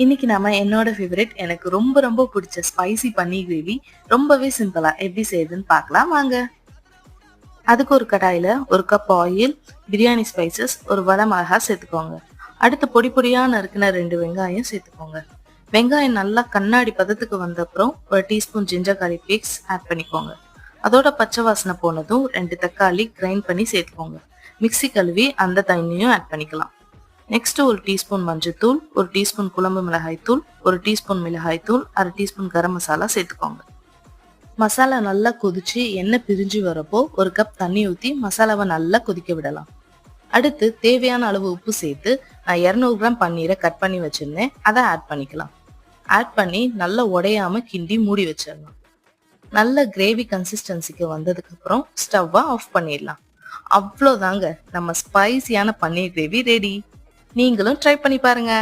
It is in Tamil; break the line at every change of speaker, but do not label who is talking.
இன்னைக்கு நாம என்னோட ஃபேவரட் எனக்கு ரொம்ப ரொம்ப பிடிச்ச ஸ்பைசி பன்னீர் கிரேவி ரொம்பவே சிம்பிளா எப்படி செய்யுதுன்னு பார்க்கலாம் வாங்க. அதுக்கு ஒரு கடாயில ஒரு கப் ஆயில், பிரியாணி ஸ்பைசஸ், ஒரு வடை மிளகா சேர்த்துக்கோங்க. அடுத்து பொடி பொடியா நறுக்கின 2 வெங்காயம் சேர்த்துக்கோங்க. வெங்காயம் நல்லா கண்ணாடி பதத்துக்கு வந்த அப்புறம் ஒரு teaspoon ginger garlic paste add பண்ணிக்கோங்க. அதோட பச்சை வாசனை போனதும் 2 தக்காளி கிரைண்ட் பண்ணி சேர்த்துக்கோங்க. மிக்ஸி கழுவி அந்த தண்ணியும் ஆட் பண்ணிக்கலாம். நெக்ஸ்ட் ஒரு டீஸ்பூன் மஞ்சள்தூள், ஒரு டீஸ்பூன் குழம்பு மிளகாய் தூள், ஒரு டீஸ்பூன் மிளகாய் தூள், அரை டீஸ்பூன் கரம் மசாலா சேர்த்துக்கோங்க. மசாலா நல்லா கொதிச்சு எண்ணெய் பிரிஞ்சு வரப்போ ஒரு கப் தண்ணி ஊற்றி மசாலாவை நல்லா கொதிக்க விடலாம். அடுத்து தேவையான அளவு உப்பு சேர்த்து நான் 200 கிராம் பன்னீரை கட் பண்ணி வச்சிருந்தேன், அதை ஆட் பண்ணிக்கலாம். ஆட் பண்ணி நல்லா உடையாம கிண்டி மூடி வச்சிடலாம். நல்ல கிரேவி கன்சிஸ்டன்சிக்கு வந்ததுக்கு அப்புறம் ஸ்டவ்வை ஆஃப் பண்ணிடலாம். அவ்வளோதாங்க, நம்ம ஸ்பைசியான பன்னீர் கிரேவி ரெடி. நீங்களும் ட்ரை பண்ணி பாருங்க.